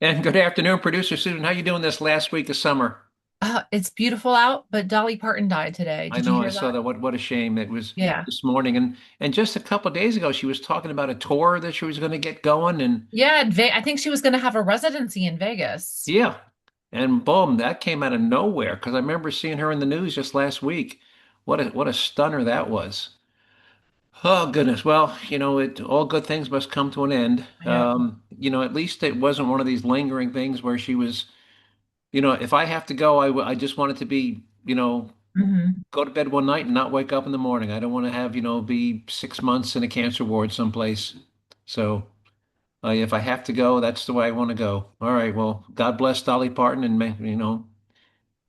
And good afternoon, producer Susan. How you doing this last week of summer? It's beautiful out, but Dolly Parton died today. I Did you know I hear saw that? that. What a shame it was Yeah. this morning. And just a couple of days ago, she was talking about a tour that she was going to get going. And Yeah, I think she was going to have a residency in Vegas. yeah, and boom, that came out of nowhere because I remember seeing her in the news just last week. What a stunner that was. Oh goodness. Well, all good things must come to an end. Yeah. At least it wasn't one of these lingering things where she was, if I have to go, I just want it to be, Hmm. go to bed one night and not wake up in the morning. I don't want to have, be 6 months in a cancer ward someplace. So if I have to go, that's the way I want to go. All right. Well, God bless Dolly Parton and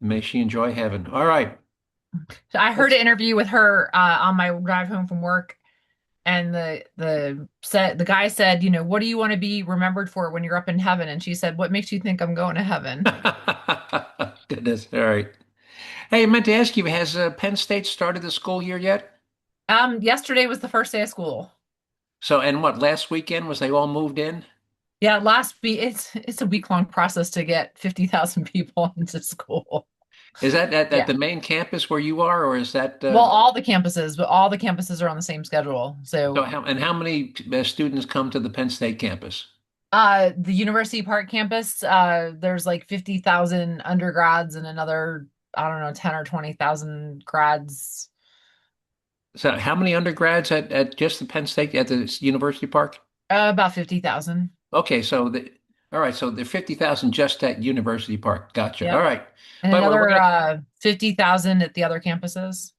may she enjoy heaven. All right. So I heard Let's, an interview with her on my drive home from work, and the guy said, what do you want to be remembered for when you're up in heaven? And she said, what makes you think I'm going to heaven? goodness. All right. Hey, I meant to ask you, has Penn State started the school year yet? Yesterday was the first day of school. So, and what, last weekend was they all moved in? Yeah, last week it's a week-long process to get 50,000 people into school. Is that at Yeah. the main campus where you are, or is that Well, all the campuses are on the same schedule. so So, how many students come to the Penn State campus? the University Park campus, there's like 50,000 undergrads and another, I don't know, 10 or 20,000 grads. So how many undergrads at just the Penn State at the University Park? About 50,000. Okay, all right, so the 50,000 just at University Park. Gotcha. All Yep. right. And But we're another gonna, 50,000 at the other campuses.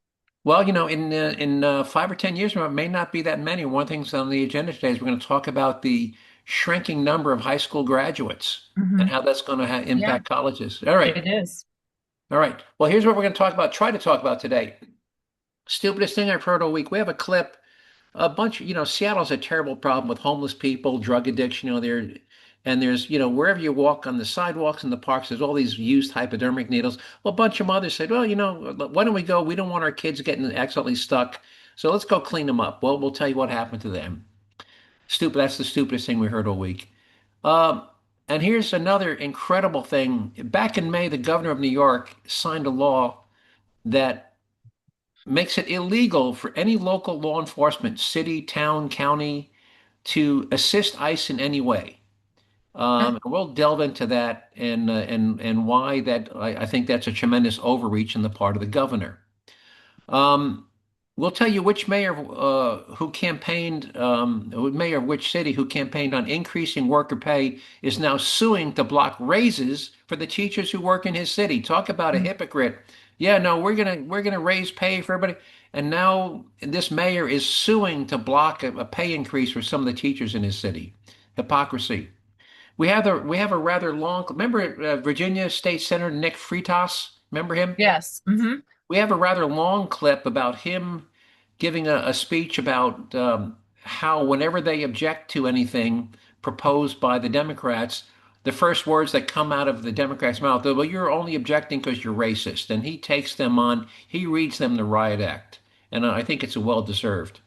well, in 5 or 10 years from now, it may not be that many. One of the things on the agenda today is we're going to talk about the shrinking number of high school graduates and Hmm. how that's going to ha Yeah, impact colleges. All right. it is. All right. Well, here's what we're going to talk about, try to talk about today. Stupidest thing I've heard all week. We have a clip. A bunch, Seattle's a terrible problem with homeless people, drug addiction, there's, wherever you walk on the sidewalks and the parks, there's all these used hypodermic needles. Well, a bunch of mothers said, well, why don't we go? We don't want our kids getting accidentally stuck. So let's go clean them up. Well, we'll tell you what happened to them. Stupid. That's the stupidest thing we heard all week. Um, and here's another incredible thing. Back in May, the governor of New York signed a law that makes it illegal for any local law enforcement, city, town, county, to assist ICE in any way. And we'll delve into that and why that I think that's a tremendous overreach on the part of the governor. Um, we'll tell you which mayor who campaigned, mayor of which city who campaigned on increasing worker pay is now suing to block raises for the teachers who work in his city. Talk about a hypocrite. Yeah, no, we're gonna raise pay for everybody, and now this mayor is suing to block a pay increase for some of the teachers in his city. Hypocrisy. We have a rather long. Remember Virginia State Senator Nick Fritas? Remember him? Yes. Hmm. We have a rather long clip about him giving a speech about how whenever they object to anything proposed by the Democrats, the first words that come out of the Democrats' mouth are, well, you're only objecting because you're racist. And he takes them on, he reads them the riot act. And I think it's a well-deserved.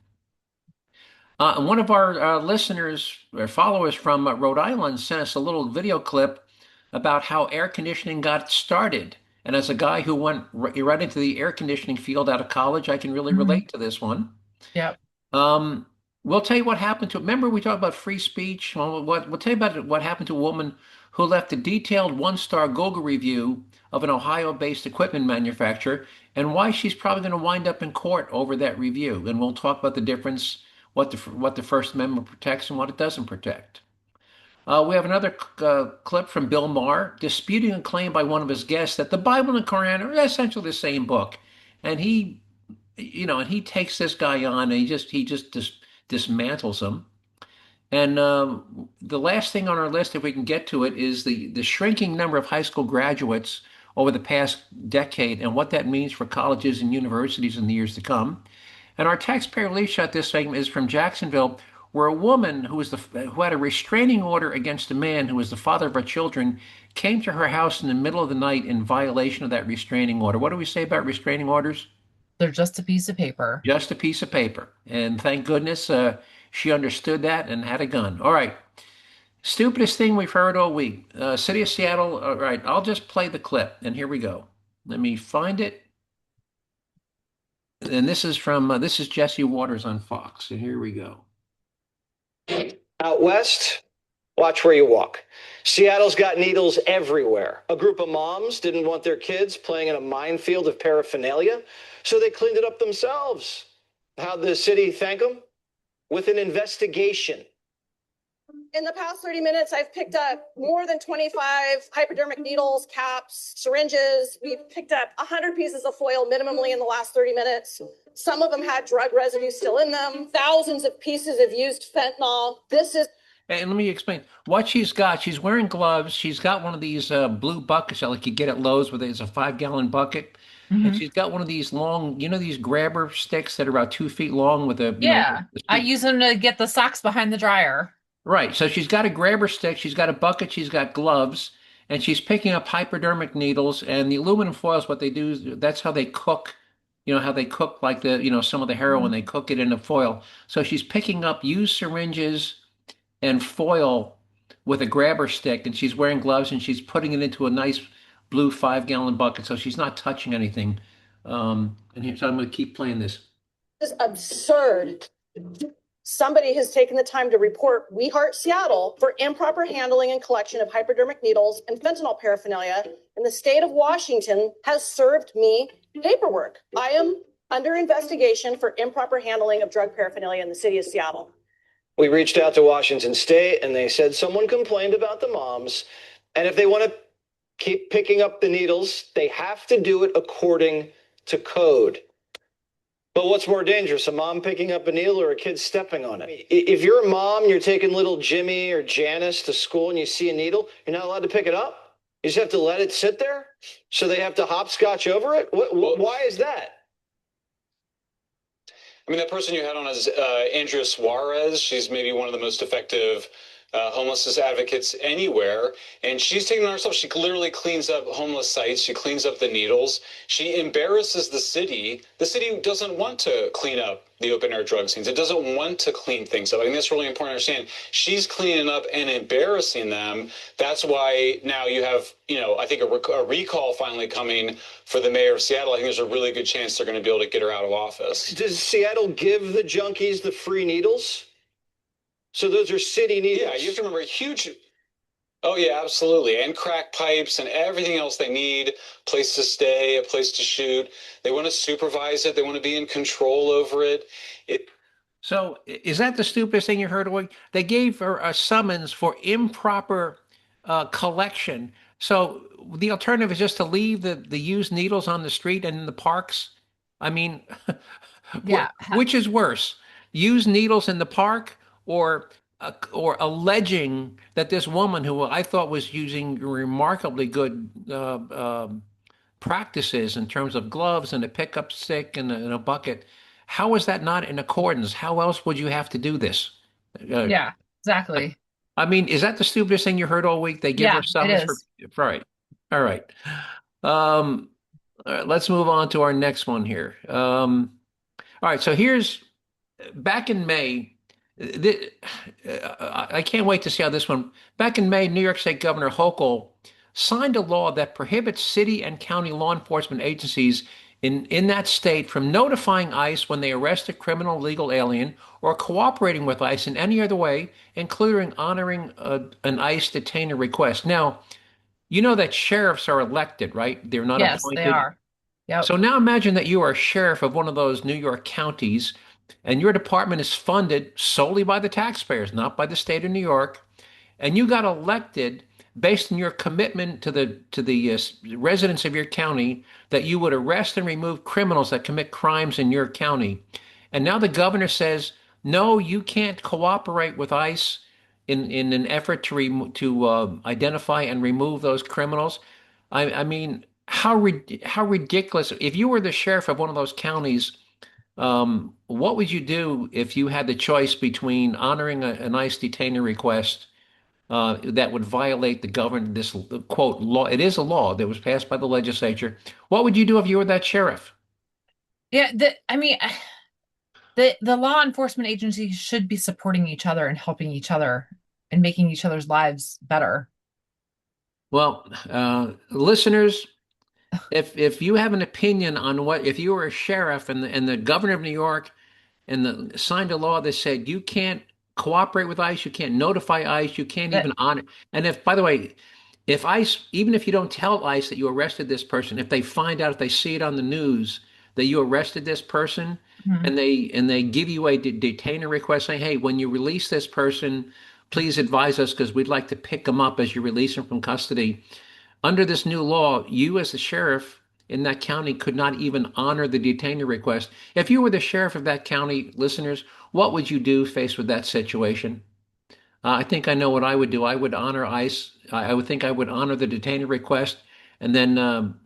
And one of our listeners or followers from Rhode Island sent us a little video clip about how air conditioning got started. And as a guy who went right into the air conditioning field out of college, I can really Hmm. relate to this one. Yep. Um, we'll tell you what happened to. Remember, we talked about free speech. Well, we'll tell you about what happened to a woman who left a detailed one-star Google review of an Ohio-based equipment manufacturer, and why she's probably going to wind up in court over that review. And we'll talk about the difference, what the First Amendment protects and what it doesn't protect. We have another clip from Bill Maher disputing a claim by one of his guests that the Bible and the Quran are essentially the same book, and he takes this guy on and he just dismantles him. And the last thing on our list, if we can get to it, is the shrinking number of high school graduates over the past decade and what that means for colleges and universities in the years to come. And our taxpayer relief shot this segment is from Jacksonville, where a woman who had a restraining order against a man who was the father of her children came to her house in the middle of the night in violation of that restraining order. What do we say about restraining orders? They're just a piece of paper. Just a piece of paper. And thank goodness she understood that and had a gun. All right. Stupidest thing we've heard all week. City of Seattle. All right, I'll just play the clip, and here we go. Let me find it. And this is Jesse Waters on Fox. And here we go. Out west, watch where you walk. Seattle's got needles everywhere. A group of moms didn't want their kids playing in a minefield of paraphernalia, so they cleaned it up themselves. How'd the city thank them? With an investigation. In the past 30 minutes, I've picked up more than 25 hypodermic needles, caps, syringes. We've picked up 100 pieces of foil minimally in the last 30 minutes. Some of them had drug residue still in them, thousands of pieces of used fentanyl. This is And let me explain what she's got. She's wearing gloves. She's got one of these blue buckets that like you get at Lowe's, where there's a 5 gallon bucket. And Hmm. she's got one of these long, these grabber sticks that are about 2 feet long with a, Yeah. the I stick. use them to get the socks behind the dryer. Right. So she's got a grabber stick, she's got a bucket, she's got gloves, and she's picking up hypodermic needles. And the aluminum foils, what they do is that's how they cook, how they cook like some of the heroin, Mhm. they cook it in a foil. So she's picking up used syringes and foil with a grabber stick, and she's wearing gloves, and she's putting it into a nice blue 5 gallon bucket. So she's not touching anything. So I'm going to keep playing this. absurd. Somebody has taken the time to report We Heart Seattle for improper handling and collection of hypodermic needles and fentanyl paraphernalia, and the state of Washington has served me paperwork. I am under investigation for improper handling of drug paraphernalia in the city of Seattle. We reached out to Washington State and they said someone complained about the moms. And if they want to keep picking up the needles, they have to do it according to code. But what's more dangerous, a mom picking up a needle or a kid stepping on it? If you're a mom, you're taking little Jimmy or Janice to school and you see a needle, you're not allowed to pick it up. You just have to let it sit there. So they have to hopscotch over it. Why is that? I mean, that person you had on is Andrea Suarez. She's maybe one of the most effective homelessness advocates anywhere. And she's taking it on herself. She literally cleans up homeless sites. She cleans up the needles. She embarrasses the city. The city doesn't want to clean up the open air drug scenes. It doesn't want to clean things up. I think that's really important to understand. She's cleaning up and embarrassing them. That's why now you have, I think a recall finally coming for the mayor of Seattle. I think there's a really good chance they're going to be able to get her out of office. Does Seattle give the junkies the free needles? So those are city needles. Yeah, you have to remember huge. Oh yeah, absolutely. And crack pipes and everything else they need, place to stay, a place to shoot. They want to supervise it. They want to be in control over it. So is that the stupidest thing you heard? They gave her a summons for improper collection. So the alternative is just to leave the used needles on the street and in the parks. I mean, Yeah. which is worse, used needles in the park or alleging that this woman who I thought was using remarkably good practices in terms of gloves and a pickup stick and a bucket. How is that not in accordance? How else would you have to do this? Uh, Yeah, exactly. I mean, is that the stupidest thing you heard all week? They give her Yeah, it summons for, is. right. All right. Um, all right, let's move on to our next one here. All right, so here's back in May. th- I can't wait to see how this one. Back in May, New York State Governor Hochul signed a law that prohibits city and county law enforcement agencies in that state from notifying ICE when they arrest a criminal legal alien or cooperating with ICE in any other way, including honoring an ICE detainer request. Now, you know that sheriffs are elected, right? They're not Yes, they appointed. are. Yep. So now imagine that you are a sheriff of one of those New York counties, and your department is funded solely by the taxpayers, not by the state of New York, and you got elected based on your commitment to the residents of your county that you would arrest and remove criminals that commit crimes in your county. And now the governor says, no, you can't cooperate with ICE in an effort to identify and remove those criminals. I mean, how ridiculous! If you were the sheriff of one of those counties, what would you do if you had the choice between honoring a nice detainer request that would violate the government this quote law? It is a law that was passed by the legislature. What would you do if you were that sheriff? Yeah, I mean, the law enforcement agencies should be supporting each other and helping each other and making each other's lives better. Well, listeners, if you have an opinion on if you were a sheriff and the governor of New York signed a law that said you can't cooperate with ICE, you can't notify ICE, you can't But even honor. And if, by the way, if ICE, even if you don't tell ICE that you arrested this person, if they find out, if they see it on the news that you arrested this person, Mhm. and they give you a detainer request saying, hey, when you release this person, please advise us because we'd like to pick them up as you release them from custody. Under this new law, you as the sheriff in that county could not even honor the detainer request. If you were the sheriff of that county, listeners, what would you do faced with that situation? I think I know what I would do. I would honor ICE. I would think I would honor the detainer request, and then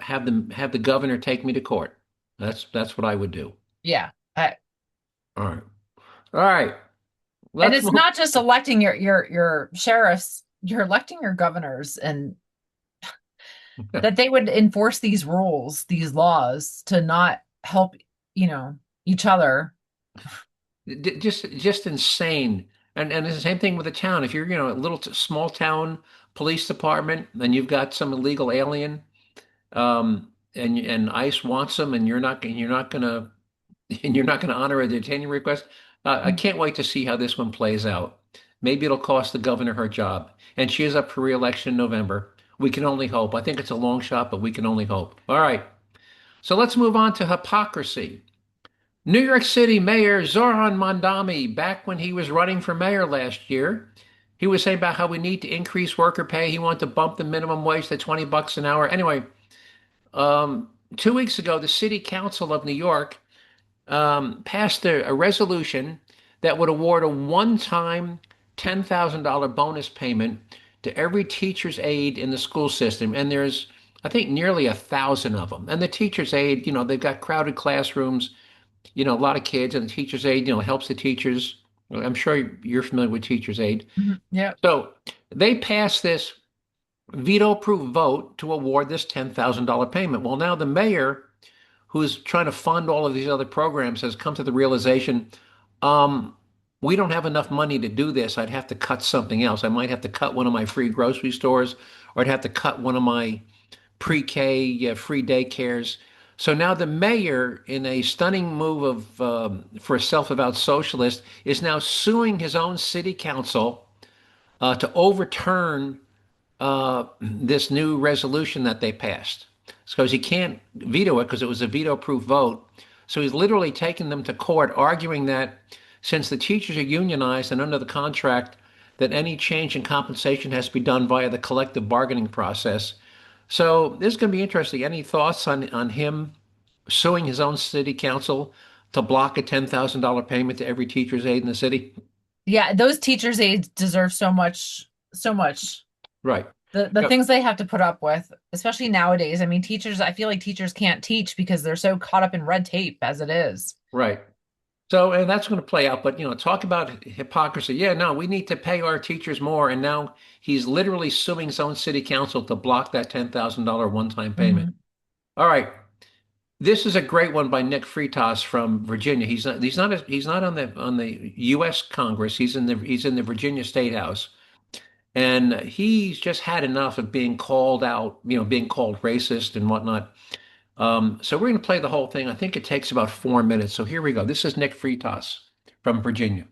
have the governor take me to court. That's what I would do. yeah. All right, all right. And Let's it's move. not just electing your sheriffs, you're electing your governors, and that they would enforce these rules, these laws to not help, each other. Just insane. And it's the same thing with the town. If you're a little small town police department, and you've got some illegal alien, and ICE wants them, and you're not gonna and you're not gonna honor a detaining request. I can't wait to see how this one plays out. Maybe it'll cost the governor her job, and she is up for re-election in November. We can only hope. I think it's a long shot, but we can only hope. All right. So let's move on to hypocrisy. New York City Mayor Zohran Mamdani, back when he was running for mayor last year, he was saying about how we need to increase worker pay. He wanted to bump the minimum wage to $20 an hour. Anyway, 2 weeks ago, the City Council of New York passed a resolution that would award a one-time $10,000 bonus payment to every teacher's aide in the school system. And there's, I think, nearly 1,000 of them. And the teacher's aide, they've got crowded classrooms, a lot of kids, and the teacher's aide, helps the teachers. I'm sure you're familiar with teacher's aide. Mhm. Yeah. So they passed this veto-proof vote to award this $10,000 payment. Well, now the mayor, who's trying to fund all of these other programs, has come to the realization, um, we don't have enough money to do this. I'd have to cut something else. I might have to cut one of my free grocery stores, or I'd have to cut one of my pre-K free daycares. So now the mayor, in a stunning move for a self-avowed socialist, is now suing his own city council to overturn this new resolution that they passed. Because he can't veto it because it was a veto-proof vote. So he's literally taking them to court, arguing that since the teachers are unionized and under the contract, that any change in compensation has to be done via the collective bargaining process. So this is going to be interesting. Any thoughts on him suing his own city council to block a $10,000 payment to every teacher's aide in the city? Yeah, those teachers aides deserve so much, so much. Right. The things they have to put up with, especially nowadays. I mean, I feel like teachers can't teach because they're so caught up in red tape as it is. Right. So, and that's going to play out, but talk about hypocrisy. Yeah, no, we need to pay our teachers more, and now he's literally suing his own city council to block that $10,000 one-time payment. Mhm. All right, this is a great one by Nick Fritas from Virginia. He's not on the U.S. Congress. He's in the Virginia Statehouse, and he's just had enough of being called out, being called racist and whatnot. So we're going to play the whole thing. I think it takes about 4 minutes. So here we go. This is Nick Fritas from Virginia.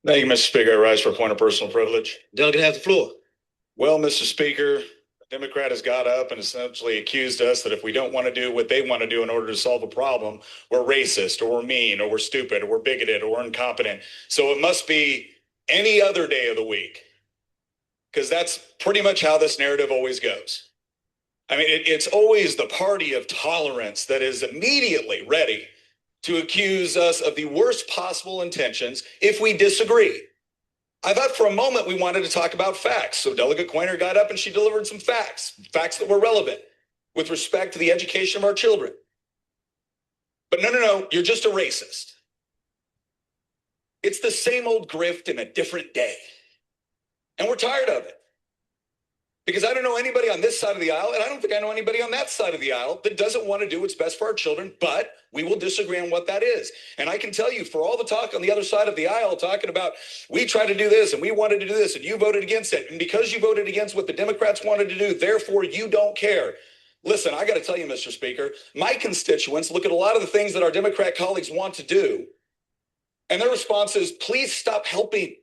Thank you, Mr. Speaker. I rise for a point of personal privilege. Delegate has the floor. Well, Mr. Speaker, a Democrat has got up and essentially accused us that if we don't want to do what they want to do in order to solve a problem, we're racist, or we're mean, or we're stupid, or we're bigoted, or we're incompetent. So it must be any other day of the week, because that's pretty much how this narrative always goes. I mean, it's always the party of tolerance that is immediately ready to accuse us of the worst possible intentions if we disagree. I thought for a moment we wanted to talk about facts. So Delegate Coiner got up and she delivered some facts that were relevant with respect to the education of our children. But no, you're just a racist. It's the same old grift in a different day. And we're tired of it. Because I don't know anybody on this side of the aisle, and I don't think I know anybody on that side of the aisle that doesn't want to do what's best for our children, but we will disagree on what that is. And I can tell you, for all the talk on the other side of the aisle, talking about we tried to do this and we wanted to do this and you voted against it. And because you voted against what the Democrats wanted to do, therefore you don't care. Listen, I got to tell you, Mr. Speaker, my constituents look at a lot of the things that our Democrat colleagues want to do, and their response is, please stop helping.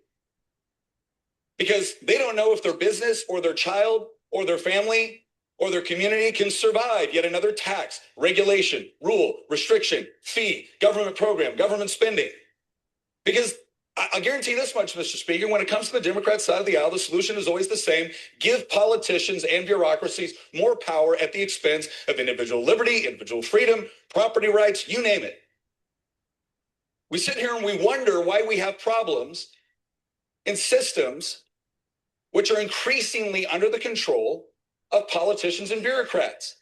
Because they don't know if their business or their child or their family or their community can survive yet another tax, regulation, rule, restriction, fee, government program, government spending. Because I guarantee this much, Mr. Speaker, when it comes to the Democrat side of the aisle, the solution is always the same. Give politicians and bureaucracies more power at the expense of individual liberty, individual freedom, property rights, you name it. We sit here and we wonder why we have problems in systems which are increasingly under the control of politicians and bureaucrats.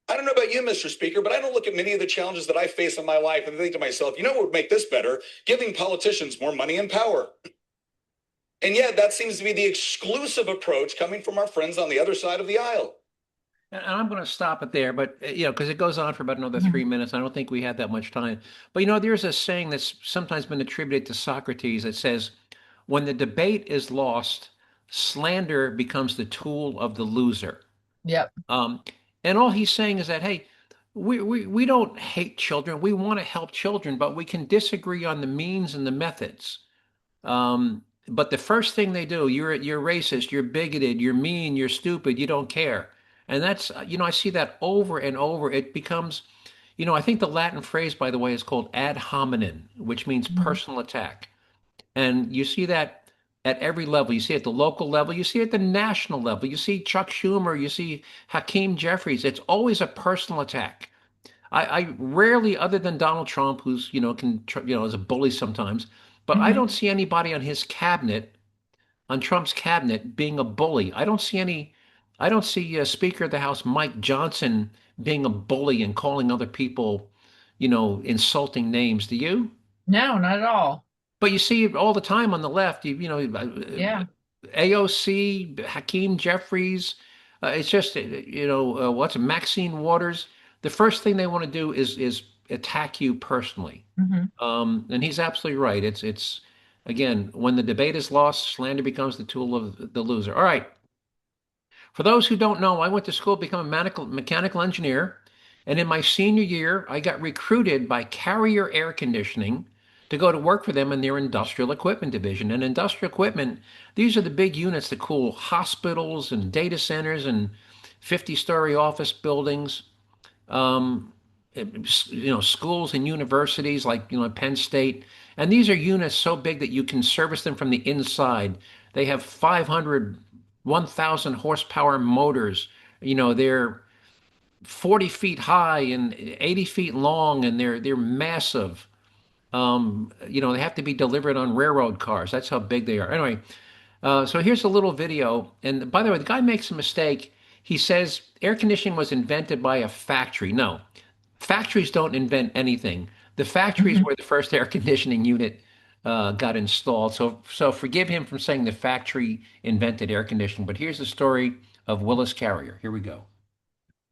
I don't know about you, Mr. Speaker, but I don't look at many of the challenges that I face in my life and think to myself, you know what would make this better? Giving politicians more money and power. And yet that seems to be the exclusive approach coming from our friends on the other side of the aisle. And I'm going to stop it there, but because it goes on for about another 3 minutes. I don't think we had that much time. But there's a saying that's sometimes been attributed to Socrates that says, when the debate is lost, slander becomes the tool of the loser. Yep. And all he's saying is that, hey, we don't hate children. We want to help children, but we can disagree on the means and the methods. But the first thing they do, you're racist, you're bigoted, you're mean, you're stupid, you don't care. And that's, I see that over and over. It becomes, I think the Latin phrase, by the way, is called ad hominem, which means personal attack. And you see that at every level. You see it at the local level, you see it at the national level, you see Chuck Schumer, you see Hakeem Jeffries. It's always a personal attack. I rarely, other than Donald Trump, who's, is a bully sometimes, but I don't see anybody on his cabinet, on Trump's cabinet, being a bully. I don't see Speaker of the House Mike Johnson being a bully and calling other people, insulting names. Do you? No, not at all. But you see it all the time on the left. Yeah. AOC, Hakeem Jeffries. It's just, what's Maxine Waters. The first thing they want to do is attack you personally. And he's absolutely right. It's again, when the debate is lost, slander becomes the tool of the loser. All right. For those who don't know, I went to school to become a mechanical engineer. And in my senior year, I got recruited by Carrier Air Conditioning to go to work for them in their industrial equipment division. And industrial equipment, these are the big units that cool hospitals and data centers and 50-story office buildings, schools and universities like, Penn State. And these are units so big that you can service them from the inside. They have 500, 1,000 horsepower motors. They're 40 feet high and 80 feet long, and they're massive. They have to be delivered on railroad cars. That's how big they are. Anyway, so here's a little video. And by the way, the guy makes a mistake. He says air conditioning was invented by a factory. No, factories don't invent anything. The factories where the first air conditioning unit got installed. So forgive him from saying the factory invented air conditioning. But here's the story of Willis Carrier. Here we go.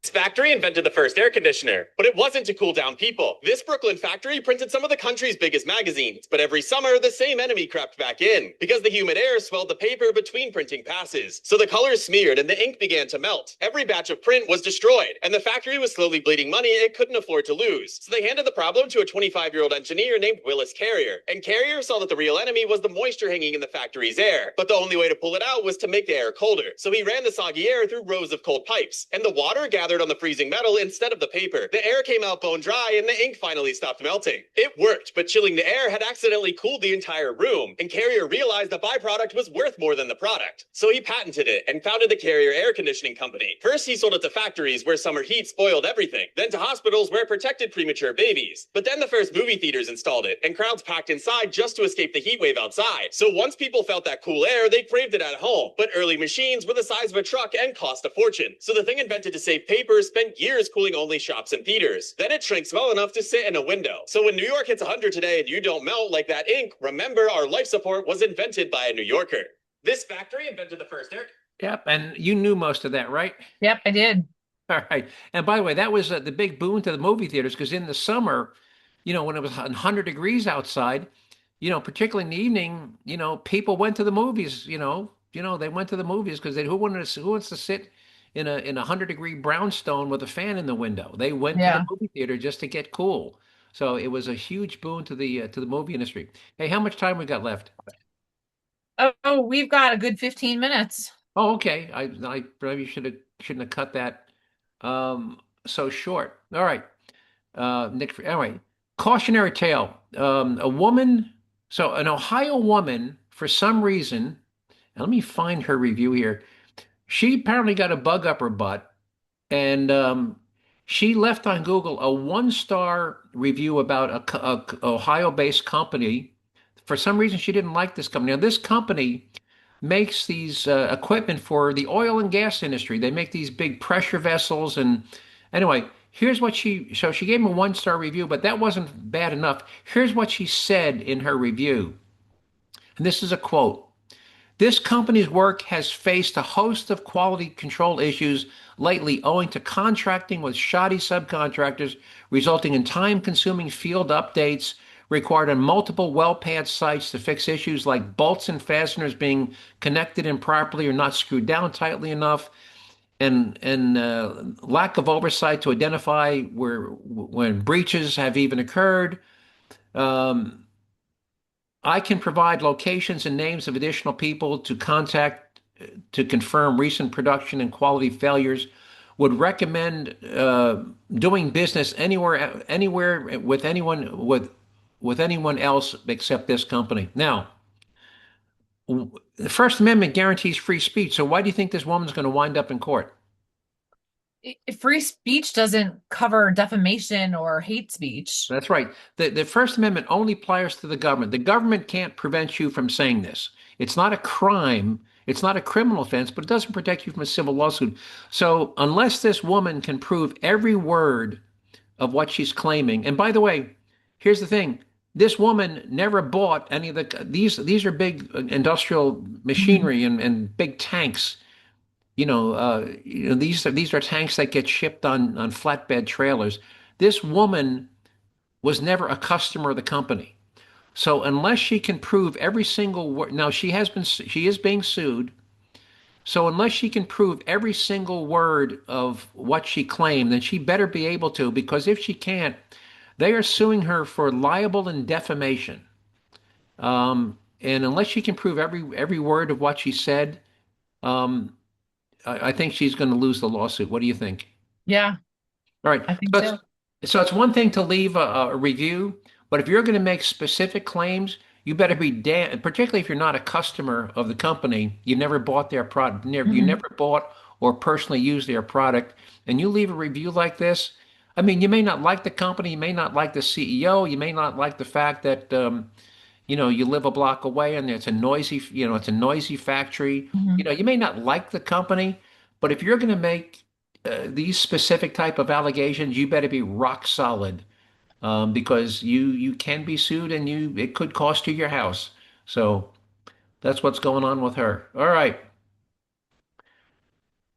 This factory invented the first air conditioner, but it wasn't to cool down people. This Brooklyn factory printed some of the country's biggest magazines, but every summer, the same enemy crept back in because the humid air swelled the paper between printing passes. So the colors smeared and the ink began to melt. Every batch of print was destroyed, and the factory was slowly bleeding money it couldn't afford to lose. So they handed the problem to a 25-year-old engineer named Willis Carrier, and Carrier saw that the real enemy was the moisture hanging in the factory's air. But the only way to pull it out was to make the air colder. So he ran the soggy air through rows of cold pipes, and the water gathered on the freezing metal instead of the paper. The air came out bone dry and the ink finally stopped melting. It worked, but chilling the air had accidentally cooled the entire room, and Carrier realized the byproduct was worth more than the product. So he patented it and founded the Carrier Air Conditioning Company. First, he sold it to factories where summer heat spoiled everything, then to hospitals where it protected premature babies. But then the first movie theaters installed it, and crowds packed inside just to escape the heat wave outside. So once people felt that cool air, they craved it at home. But early machines were the size of a truck and cost a fortune. So the thing invented to save paper spent years cooling only shops and theaters. Then it shrinks small enough to sit in a window. So when New York hits 100 today and you don't melt like that ink, remember our life support was invented by a New Yorker. This factory invented the first air Yep. And you knew most of that, right? Yep, I did. All right. And by the way, that was the big boon to the movie theaters because in the summer, when it was 100 degrees outside, particularly in the evening, people went to the movies, they went to the movies because who wants to sit in a 100-degree brownstone with a fan in the window? They went to the Yeah. movie theater just to get cool. So it was a huge boon to the movie industry. Hey, how much time we got left? Oh, we've got a good 15 minutes. Oh, okay. I probably shouldn't have cut that so short. All right. Nick, anyway, cautionary tale. An Ohio woman, for some reason, and let me find her review here. She apparently got a bug up her butt, and she left on Google a 1-star review about a Ohio-based company. For some reason, she didn't like this company. Now, this company makes these equipment for the oil and gas industry. They make these big pressure vessels. And anyway, here's what so she gave him a 1-star review, but that wasn't bad enough. Here's what she said in her review. And this is a quote. This company's work has faced a host of quality control issues lately owing to contracting with shoddy subcontractors, resulting in time-consuming field updates required on multiple well pad sites to fix issues like bolts and fasteners being connected improperly or not screwed down tightly enough, and lack of oversight to identify when breaches have even occurred. I can provide locations and names of additional people to contact to confirm recent production and quality failures. Would recommend doing business anywhere with anyone else except this company. Now, the First Amendment guarantees free speech. So why do you think this woman's going to wind up in court? Free speech doesn't cover defamation or hate speech. That's right. The First Amendment only applies to the government. The government can't prevent you from saying this. It's not a crime. It's not a criminal offense, but it doesn't protect you from a civil lawsuit. So unless this woman can prove every word of what she's claiming, and by the way, here's the thing. This woman never bought any of these are big industrial machinery and big tanks. These are tanks that get shipped on flatbed trailers. This woman was never a customer of the company. So unless she can prove every single word, now she is being sued. So unless she can prove every single word of what she claimed, then she better be able to, because if she can't, they are suing her for libel and defamation. And unless she can prove every word of what she said, I think she's going to lose the lawsuit. What do you think? Yeah, All right. I think So so. it's one thing to leave a review, but if you're going to make specific claims, you better be particularly if you're not a customer of the company, you never bought their product, you Mhm. never bought or personally used their product, and you leave a review like this. I mean, you may not like the company, you may not like the CEO, you may not like the fact that you live a block away and it's a noisy factory. Mhm. You may not like the company, but if you're going to make these specific type of allegations, you better be rock solid, because you can be sued and it could cost you your house. So that's what's going on with her. All right.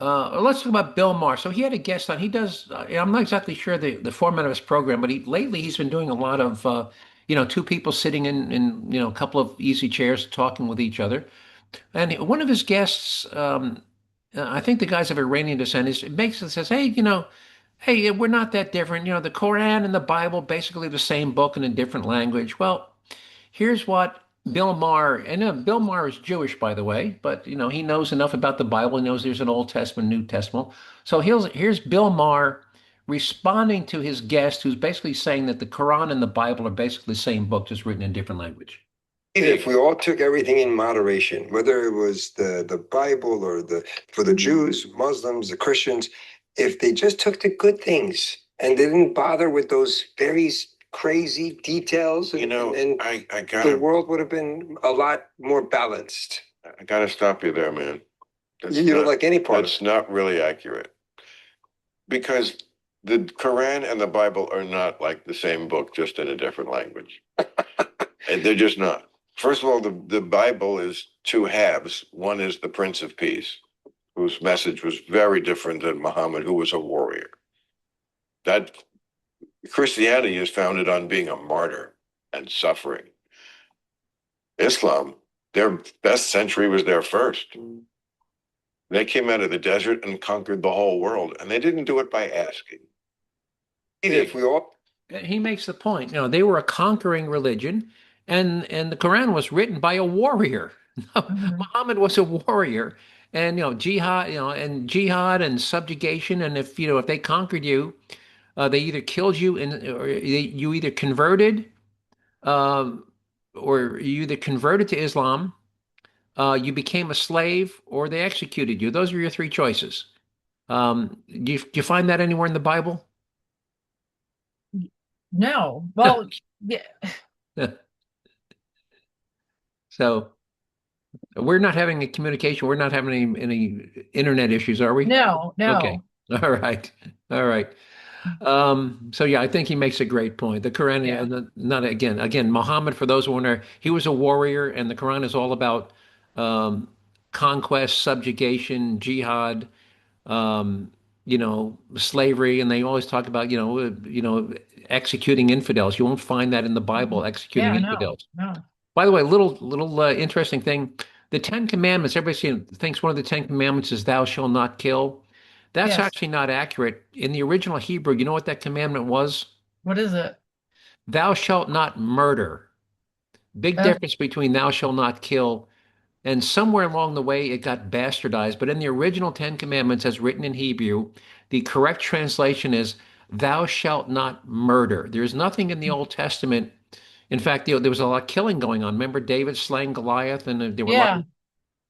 Let's talk about Bill Maher. So he had a guest on. He does. I'm not exactly sure the format of his program, but lately he's been doing a lot of two people sitting in a couple of easy chairs talking with each other. And one of his guests, I think the guy's of Iranian descent, says, hey, hey, we're not that different. The Quran and the Bible, basically the same book in a different language. Well, here's what Bill Maher, and Bill Maher is Jewish, by the way, but he knows enough about the Bible. He knows there's an Old Testament, New Testament. So here's Bill Maher responding to his guest, who's basically saying that the Quran and the Bible are basically the same book, just written in different language. If we all took everything in moderation, whether it was the Bible or for the Jews, Muslims, the Christians, if they just took the good things and they didn't bother with those very crazy details, I the gotta world would have been a lot more balanced. I gotta stop you there, man. You don't like any part of That's not really accurate. Because the Quran and the Bible are not like the same book, just in a different language. And they're just not. First of all, the Bible is two halves. One is the Prince of Peace. whose message was very different than Muhammad, who was a warrior. That Christianity is founded on being a martyr and suffering. Islam, their best century was their first. They came out of the desert and conquered the whole world, and they didn't do it by asking. If we all He makes the point. They were a conquering religion, and the Quran was written by a warrior. Muhammad was a warrior, and jihad and subjugation, and if they conquered you, they either killed you or you either converted, or you either converted to Islam, you became a slave, or they executed you. Those are your three choices. Do you find that anywhere in the Bible? No. Well, yeah. So we're not having a communication. We're not having any internet issues, are we? No. Okay. All right. All right. So yeah, I think he makes a great point. The Quran, not again, Muhammad, for those who wonder, he was a warrior, and the Quran is all about conquest, subjugation, jihad, slavery, and they always talk about, executing infidels. You won't find that in the Bible, executing infidels. No. By the way, little interesting thing. The Ten Commandments, everybody thinks one of the Ten Commandments is thou shalt not kill. That's actually not accurate. In the original Hebrew, you know what that commandment was? What is it? Thou shalt not murder. Big difference between thou shalt not kill. And somewhere along the way, it got bastardized. But in the original Ten Commandments, as written in Hebrew, the correct translation is thou shalt not murder. There's nothing in the Old Testament. In fact, there was a lot of killing going on. Remember David slaying Goliath, and there were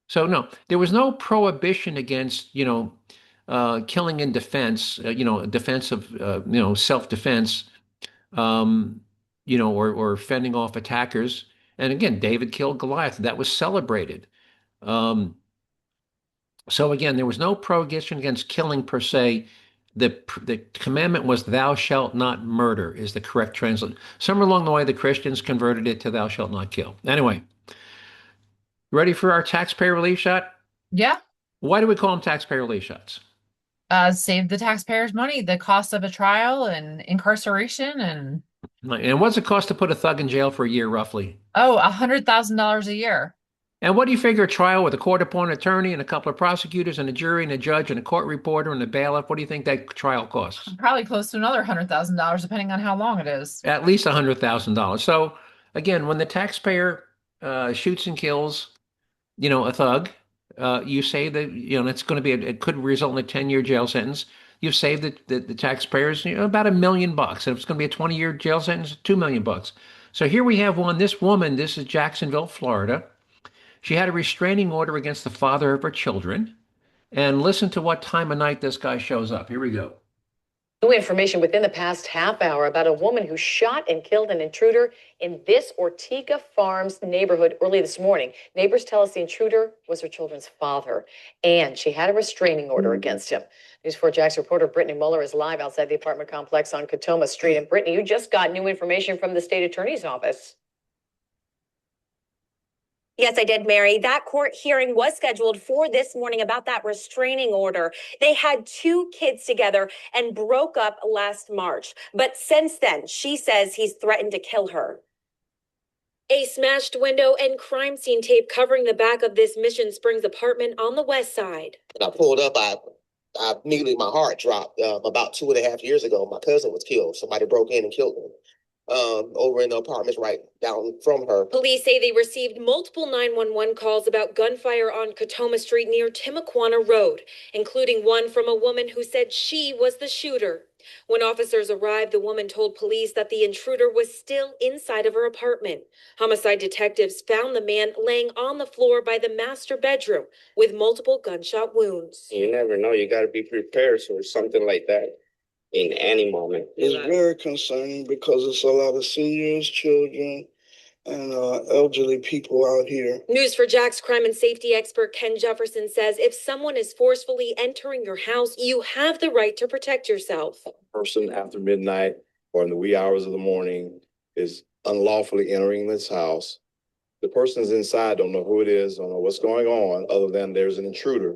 so no, there was no prohibition against killing in defense, defense of self-defense, or fending off attackers. And again, David killed Goliath. That was celebrated. So again, there was no prohibition against killing per se. The commandment was thou shalt not murder is the correct translation. Somewhere along the way, the Christians converted it to thou shalt not kill. Anyway, ready for our taxpayer relief shot? Yeah. Why do we call them taxpayer relief shots? Save the taxpayers money, the cost of a trial and incarceration and what's it cost to put a thug in jail for a year, roughly? $100,000 a year. And what do you figure a trial with a court-appointed attorney and a couple of prosecutors and a jury and a judge and a court reporter and a bailiff? What do you think that trial costs? Probably close to another $100,000, depending on how long it is. At least $100,000. So again, when the taxpayer shoots and kills, a thug, you say that it's going to be it could result in a 10-year jail sentence. You've saved the taxpayers about $1 million, and if it's going to be a 20-year jail sentence, $2 million. So here we have one. This woman, this is Jacksonville, Florida. She had a restraining order against the father of her children. And listen to what time of night this guy shows up. Here we go. New information within the past half hour about a woman who shot and killed an intruder in this Ortega Farms neighborhood early this morning. Neighbors tell us the intruder was her children's father, and she had a restraining order against him. News 4 Jax reporter Brittany Muller is live outside the apartment complex on Katoma Street. And Brittany, you just got new information from the state attorney's office. Yes, I did, Mary. That court hearing was scheduled for this morning about that restraining order. They had 2 kids together and broke up last March. But since then, she says he's threatened to kill her. A smashed window and crime scene tape covering the back of this Mission Springs apartment on the west side. When I pulled up, I immediately, my heart dropped. About 2.5 years ago, my cousin was killed. Somebody broke in and killed him. Over in the apartments right down from her. Police say they received multiple 911 calls about gunfire on Katoma Street near Timaquana Road, including one from a woman who said she was the shooter. When officers arrived, the woman told police that the intruder was still inside of her apartment. Homicide detectives found the man laying on the floor by the master bedroom with multiple gunshot wounds. You never know. You got to be prepared for something like that in any moment. It's very concerning because it's a lot of seniors, children, and elderly people out here. News 4 Jax crime and safety expert Ken Jefferson says if someone is forcefully entering your house, you have the right to protect yourself. A person after midnight or in the wee hours of the morning is unlawfully entering this house. The person's inside, don't know who it is, don't know what's going on, other than there's an intruder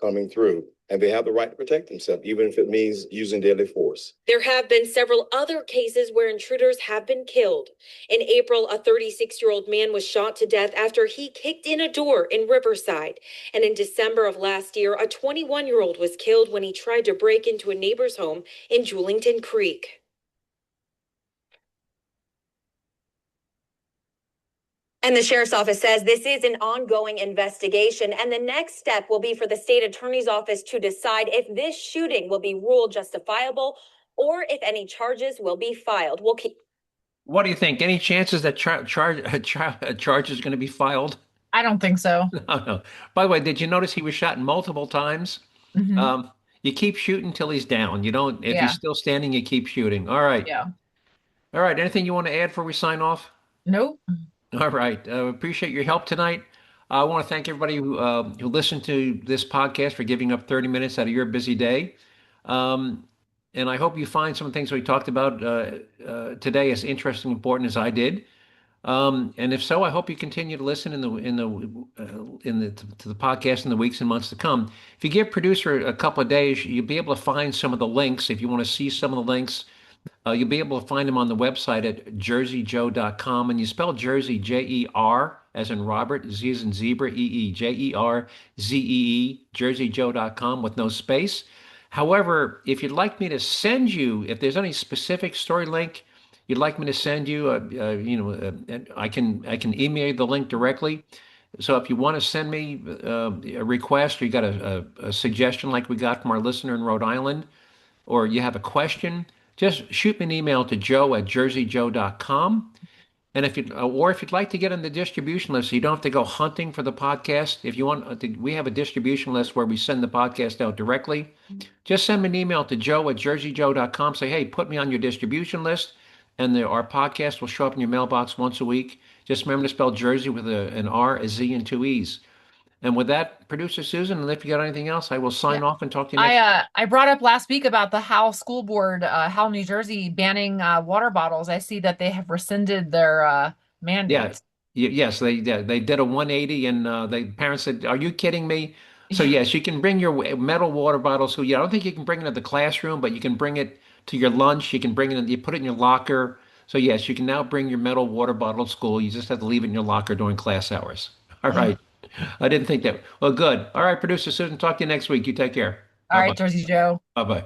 coming through, and they have the right to protect themselves, even if it means using deadly force. There have been several other cases where intruders have been killed. In April, a 36-year-old man was shot to death after he kicked in a door in Riverside. And in December of last year, a 21-year-old was killed when he tried to break into a neighbor's home in Julington Creek. And the sheriff's office says this is an ongoing investigation, and the next step will be for the state attorney's office to decide if this shooting will be ruled justifiable or if any charges will be filed. We'll keep. What do you think? Any chances that a charge is going to be filed? I don't think so. No. By the way, did you notice he was shot multiple times? Mhm. You keep shooting till he's down. You don't. If Yeah. he's still standing, you keep shooting. All right. Yeah. All right. Anything you want to add before we sign off? Nope. All right. Appreciate your help tonight. I want to thank everybody who listened to this podcast for giving up 30 minutes out of your busy day. And I hope you find some of the things we talked about today as interesting and important as I did. And if so, I hope you continue to listen to the podcast in the weeks and months to come. If you give producer a couple of days, you'll be able to find some of the links. If you want to see some of the links, you'll be able to find them on the website at jerziejoe.com. And you spell Jersey, J-E-R, as in Robert, Z as in zebra, E-E, Jerzee, jerziejoe.com with no space. However, if you'd like me to send you, if there's any specific story link you'd like me to send you, I can email you the link directly. So if you want to send me a request, or you got a suggestion like we got from our listener in Rhode Island, or you have a question, just shoot me an email to joe@jerziejoe.com. And if you'd like to get on the distribution list, so you don't have to go hunting for the podcast. If you want, we have a distribution list where we send the podcast out directly. Just send me an email to joe@jerziejoe.com. Say, hey, put me on your distribution list, and our podcast will show up in your mailbox once a week. Just remember to spell Jersey with an R, a Z, and two E's. And with that, Producer Susan, and if you got anything else, I will sign off and talk to you next. I brought up last week about the Howell School Board, Howell, New Jersey, banning water bottles. I see that they have rescinded their mandate. Yeah. Yes, they did a 180, and the parents said, "Are you kidding me?" So yes, you can bring your metal water bottles. So yeah, I don't think you can bring it to the classroom, but you can bring it to your lunch. You can bring it. You put it in your locker. So yes, you can now bring your metal water bottle to school. You just have to leave it in your locker during class hours. All right. I didn't think that. Well, good. All right, Producer Susan, talk to you next week. You take care. All right, Jerzee Joe. Bye-bye.